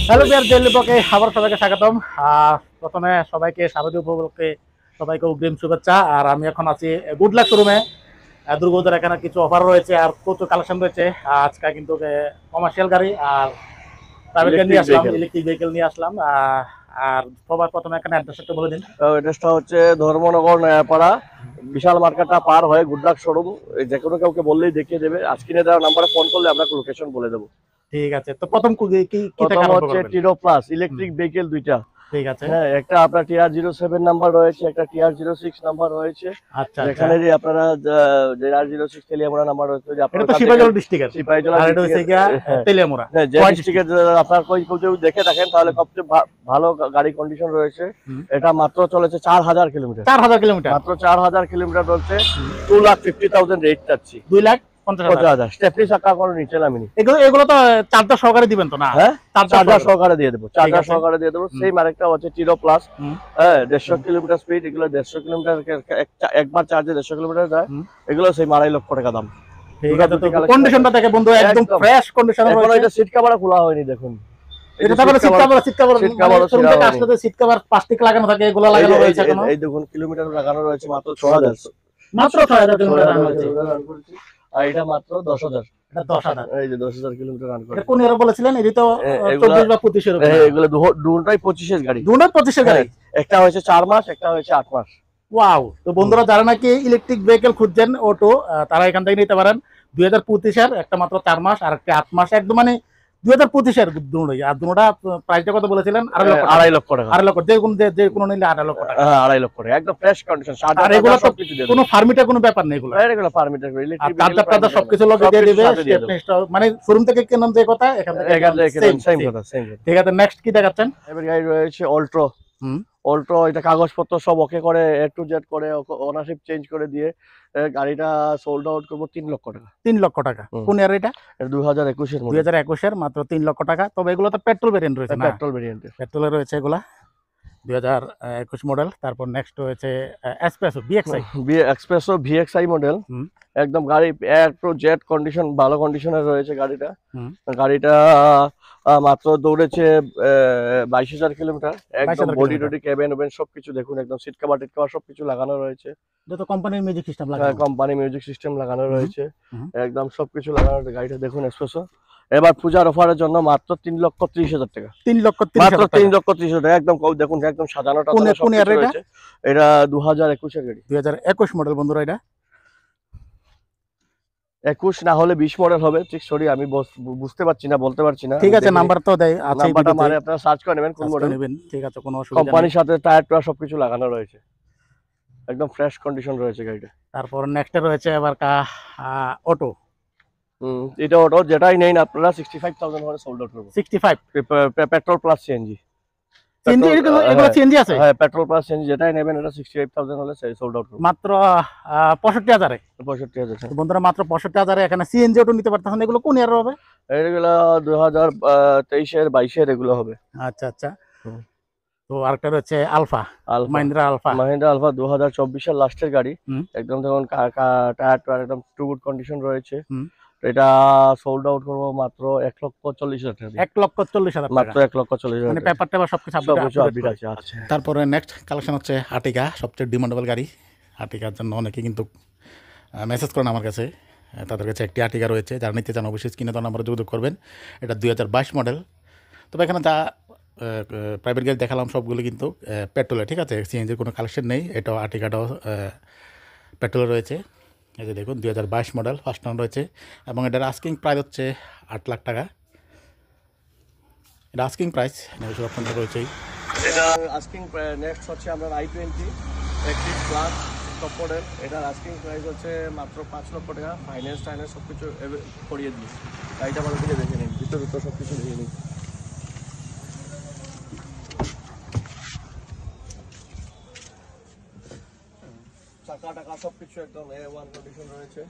Hello বিয়ার daily ব্লগে আবার সবাইকে স্বাগতম। প্রথমে সবাইকে শারদীয় উপলক্ষে সবাইকে অগ্রিম শুভেচ্ছা। আর আমি এখন আছি গুড লাক শোরুমে। দুর্গোদের এখানে কিছু অফার রয়েছে আর প্রচুর কালেকশন রয়েছে। আজকে কিন্তু কমার্শিয়াল গাড়ি আর প্রাইভেট গাড়ি নিয়ে আসলাম, ইলেকট্রিক ভেহিকেল নিয়ে আসলাম। আর সবার প্রথমে এখানে অ্যাড্রেসটা বলে দিন। অ্যাড্রেসটা হচ্ছে ধর্মনগর নয়াপাড়া, বিশাল মার্কেটটা পার হয়ে গুড লাক শোরুম। যে কোনো কাউকে বললেই দেখিয়ে দেবে। স্ক্রিনে দেওয়া নাম্বারে ফোন করলে আমরা লোকেশন বলে দেবো। ঠিক আছে, তো প্রথম কি প্রথম হচ্ছে টিরো প্লাস ইলেকট্রিক ভেহিকেল দুইটা। ঠিক আছে, হ্যাঁ, একটা আপনার TR07 নাম্বার রয়েছে, একটা TR06 নাম্বার রয়েছে। আচ্ছা, যেখানে যে আপনারা TR06 তেলিয়ামুড়া নাম্বার রয়েছে, যে এটা তো সিপাহীজলা ডিস্ট্রিক্টের, সিপাহীজলা আর এটা হচ্ছে তেলিয়ামুড়া। হ্যাঁ, যে ডিস্ট্রিক্টে আপনার কেউ দেখে থাকেন তাহলে সবচেয়ে ভালো গাড়ি কন্ডিশন রয়েছে। এটা মাত্র চলেছে 4000 কিলোমিটার। 4000 কিলোমিটার, মাত্র 4000 কিলোমিটার চলছে। 2,50,000 রেট চাচ্ছি। 2,50,000 স্টেপনি চাকা কোনো নিচে নামিনি। এগুলো তো চার্জার সহকারে দিবেন তো না? হ্যাঁ, চার্জার সহকারে দিয়ে দেবো, চার্জার সহকারে দিয়ে দেবো। সেই আরেকটা হচ্ছে টিরো প্লাস, হ্যাঁ, 150 কিলোমিটার স্পিড। এগুলো 150 কিলোমিটার একবার চার্জে 150 কিলোমিটার যায়। এগুলো সেই 2.5 লক্ষ টাকা দাম। ঠিক আছে, তো কন্ডিশনটা দেখে বন্ধু একদম ফ্রেশ কন্ডিশনে রয়েছে। এখনো এটা সিট কভার খোলা হয়নি, দেখুন। এটা তারপরে সিট কভার শোরুম থেকে আসলে সিট কভার প্লাস্টিক লাগানো থাকে, এগুলো লাগানো রয়েছে এখনো। এই দেখুন, কিলোমিটার লাগানো রয়েছে মাত্র 6000। মাত্র 6000 কিলোমিটার রান হয়েছে। আর এটা মাত্র 10,000। এটা 10,000। এই যে 10,000 কিলোমিটার রান করে। এটা কোন এর বলেছিলেন? এটি তো 24 বা 25 এর। এগুলো দুটোই 25 এর গাড়ি। দুটোই 25 এর গাড়ি। একটা হয়েছে 4 মাস, একটা হয়েছে 8 মাস। ওয়াও! তো বন্ধুরা যারা নাকি ইলেকট্রিক ভেহিকেল খুঁজছেন অটো, তারা এখান থেকে নিতে পারেন। 2025 এর একটা মাত্র 4 মাস আর একটা 8 মাস, একদম মানে 2025 এর দুটোই। আর দুটোটা প্রাইসটা কত বলেছিলেন? 2.5 লক্ষ টাকা। 2.5 লক্ষ, যে কোনো নিলে 2.5 লক্ষ টাকা। হ্যাঁ, 2.5 লক্ষ টাকা, একদম ফ্রেশ কন্ডিশন। আর এগুলো তো কোনো ফার্মিটার কোনো ব্যাপার নেই, এগুলো এগুলো ফার্মিটার ইলেকট্রিক চার্জার সবকিছু লোকে দিয়ে দিবে। মানে শোরুম থেকে কেনেন যে কথা, এখান থেকে সেম কথা। ঠিক আছে, নেক্সট কি দেখাচ্ছেন? এবার গাড়ি রয়েছে অল্ট্রো। অল্ট্রো, এটা কাগজপত্র সব ওকে করে, A to Z করে, ওনারশিপ চেঞ্জ করে দিয়ে গাড়িটা সোল্ড আউট করবো 3 লক্ষ টাকা। 3 লক্ষ টাকা। কোন ইয়ার এটা? 2021 এর মডেল। 2021 এর মাত্র 3 লক্ষ টাকা। তবে এগুলো তো পেট্রোল ভেরিয়েন্ট রয়েছে না? পেট্রোল ভেরিয়েন্ট, পেট্রোলে রয়েছে এগুলা। 2021 মডেল। তারপর নেক্সট হয়েছে এক্সপ্রেসো VXI মডেল। একদম গাড়ি A to Z কন্ডিশন, ভালো কন্ডিশনের রয়েছে গাড়িটা। গাড়িটা মাত্র দৌড়েছে 22,000 কিলোমিটার। একদম বডি টডি ক্যাবিন সবকিছু দেখুন, একদম সিট কভার টিট কভার সবকিছু লাগানো রয়েছে। যত কোম্পানির মিউজিক সিস্টেম লাগানো, কোম্পানি মিউজিক সিস্টেম লাগানো রয়েছে। একদম সবকিছু লাগানো গাড়িটা দেখুন, এক্সপ্রেসো। এবার পূজার অফারের জন্য মাত্র 3,30,000 টাকা। 3,30,000 টাকা, একদম দেখুন, একদম সাজানোটা। এটা 2021 এর গাড়ি। 2021 মডেল বন্ধুরা। এটা 21 না হলে 20 মডেল হবে। ঠিক, সরি, আমি বুঝতে পারছি না, বলতে পারছি না। ঠিক আছে, নাম্বার তো দেয় আছে, নাম্বারটা মানে আপনারা সার্চ করে নেবেন কোন মডেল নেবেন। ঠিক আছে, কোনো অসুবিধা নেই। কোম্পানির সাথে টায়ার টায়ার সবকিছু লাগানো রয়েছে, একদম ফ্রেশ কন্ডিশন রয়েছে গাড়িটা। তারপর নেক্সট রয়েছে আবার অটো। এটা অটো, যেটাই নেন আপনারা 65,000 হলে সোল্ড আউট করব। 65 পেট্রোল প্লাস সিএনজি। এগুলো সিএনজি আছে? হ্যাঁ, পেট্রোল প্লাস সিএনজি যেটাই নেবেন এটা 65,000 হলে সোল্ড আউট করব। মাত্র 65,000 এ। 65,000 বন্ধুরা, মাত্র 65,000 এ এখানে সিএনজি অটো নিতে পারতেছেন। এগুলো কোন ইয়ার হবে? এগুলো 2023 এর 22 এর এগুলো হবে। আচ্ছা আচ্ছা। তো আরেকটা রয়েছে আলফা, মাহিন্দ্রা আলফা 2024 এর লাস্টের গাড়ি। একদম দেখুন টায়ার একদম টু গুড কন্ডিশন রয়েছে। এটা সোল্ড আউট করবো মাত্র 1,40,000 টাকা। 1,40,000 মাত্র 1,40,000, মানে পেপার টেপার সবকিছু আপডেট আছে। আচ্ছা, তারপরে নেক্সট কালেকশন হচ্ছে আর্টিকা, সবচেয়ে ডিমান্ডেবল গাড়ি। আর্টিকার জন্য অনেকে কিন্তু মেসেজ করেন আমার কাছে। তাদের কাছে একটি আর্টিকা রয়েছে, যারা নিতে চান অবশ্যই স্ক্রিনে তো নাম্বারে যোগাযোগ করবেন। এটা 2022 মডেল। তবে এখানে যা প্রাইভেট গাড়ি দেখালাম সবগুলো কিন্তু পেট্রোলে, ঠিক আছে, সিএনজির কোনো কালেকশন নেই। এটাও আর্টিকাটাও পেট্রোলে রয়েছে। এই যে দেখুন, 2022 মডেল, ফার্স্ট টাউন রয়েছে। এবং এটার আস্কিং প্রাইস হচ্ছে 8 লাখ টাকা। এটা আস্কিং প্রাইস, নেগোশিয়েবল অপশন রয়েছেই। এটা আস্কিং নেক্সট হচ্ছে আমরা i20 active plus top model. এটার আস্কিং প্রাইস হচ্ছে মাত্র 5 লক্ষ টাকা। ফাইন্যান্স সব কিছু করিয়ে দিই। গাড়িটা ভালো থেকে দেখে নিন, ভিতর সব কিছু দেখে নিন। চাকা টাকা সবকিছু একদম A1 কন্ডিশন রয়েছে।